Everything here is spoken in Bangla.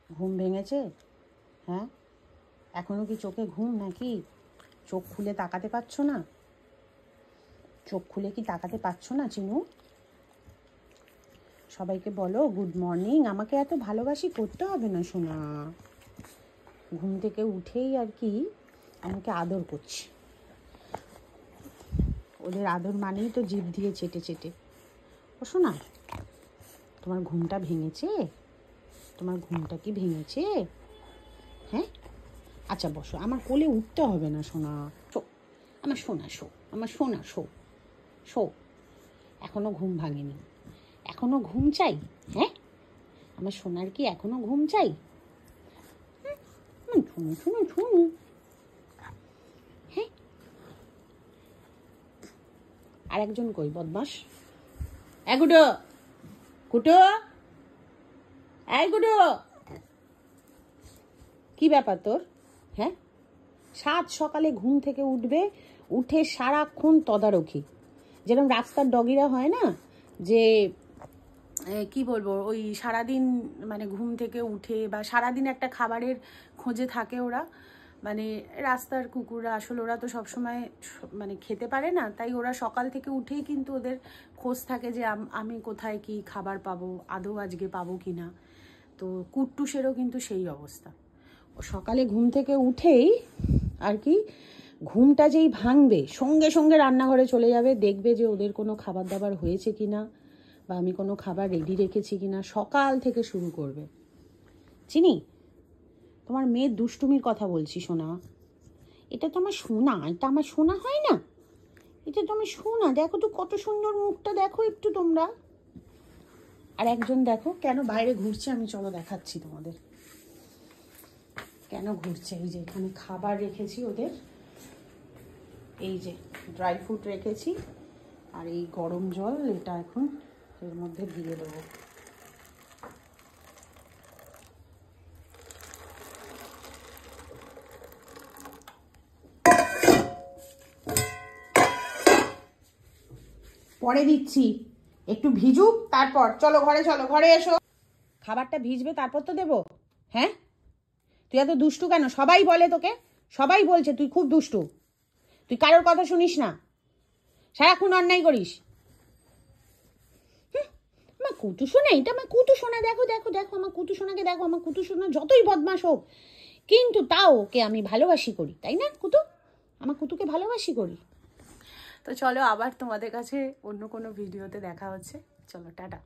ঘুম ভেঙেছে? হ্যাঁ, এখনো কি চোখে ঘুম নাকি? চোখ খুলে তাকাতে পারছো না? চোখ খুলে কি তাকাতে পারছো না চিনু? সবাইকে বলো গুড মর্নিং। আমাকে এত ভালোবাসি করতে হবে না সোনা। ঘুম থেকে উঠেই আর কি আমাকে আদর করছি। ওদের আদর মানেই তো জিভ দিয়ে চেটে চেটে। ও সোনা, তোমার ঘুমটা ভেঙেছে? তোমার ঘুমটা কি ভেঙেছে? হ্যাঁ, আচ্ছা বসো, আমার কোলে উঠতে হবে না সোনা। শো, আমার সোনা শো, আমার সোনা শো শো। এখনো ঘুম ভাঙেনি? এখনো ঘুম চাই? হ্যাঁ, আমার সোনার কি এখনো ঘুম চাই? শুনো শুনো শুনো। হ্যাঁ, আর একজন কই বদমাস? গুডো, কুটো, গুডো, কি ব্যাপার তোর? হ্যাঁ, সাত সকালে ঘুম থেকে উঠবে, উঠে সারাক্ষণ তদারকি। যেরকম রাস্তার ডগিরা হয় না, যে কি বলবো, ওই সারাদিন মানে ঘুম থেকে উঠে বা সারাদিন একটা খাবারের খোঁজে থাকে ওরা। মানে রাস্তার কুকুররা আসলে ওরা তো সবসময় মানে খেতে পারে না, তাই ওরা সকাল থেকে উঠেই কিন্তু ওদের খোঁজ থাকে যে আমি কোথায় কি খাবার পাবো, আদৌ আজকে পাবো কি না। তো কুট্টুসেরও কিন্তু সেই অবস্থা। ও সকালে ঘুম থেকে উঠেই আর কি, ঘুমটা যেই ভাঙবে সঙ্গে সঙ্গে রান্নাঘরে চলে যাবে, দেখবে যে ওদের কোনো খাবার দাবার হয়েছে কি না, বা আমি কোনো খাবার রেডি রেখেছি কিনা, সকাল থেকে শুরু করবে। চিনি, তোমার মেয়ের দুষ্টুমির কথা বলছি সোনা। এটা তো আমার সোনা, এটা আমার সোনা হয় না? এটা তো আমার সোনা। দেখো তো কত সুন্দর মুখটা, দেখো একটু তোমরা। আর একজন দেখো কেন বাইরে ঘুরছে, আমি চলো দেখাচ্ছি তোমাদের কেন ঘুরছে। এই যে এখানে খাবার রেখেছি ওদের, এই যে ড্রাই ফ্রুট রেখেছি, আর এই গরম জল, এটা এখন এর মধ্যে দিয়ে দেবো। পরে দিচ্ছি, একটু ভিজুক তারপর। চলো ঘরে, চলো ঘরে এসো। খাবারটা ভিজবে তারপর তো দেবো। হ্যাঁ, তুই এত দুষ্টু কেন? সবাই বলে তোকে, সবাই বলছে তুই খুব দুষ্টু। তুই কারোর কথা শুনিস না, সারাক্ষণ অন্যায় করিস। আমার কুতু শোনা, এটা আমার কুতু শোনা। দেখো দেখো দেখো আমার কুতু শোনাকে দেখো। আমার কুতু শোনা যতই বদমাশ হোক, কিন্তু তাও ওকে আমি ভালোবাসি করি, তাই না কুতু? আমার কুতুকে ভালোবাসি করি। তো চলো আবার তোমাদের কাছে অন্য কোনো ভিডিওতে দেখা হচ্ছে। চলো টাটা।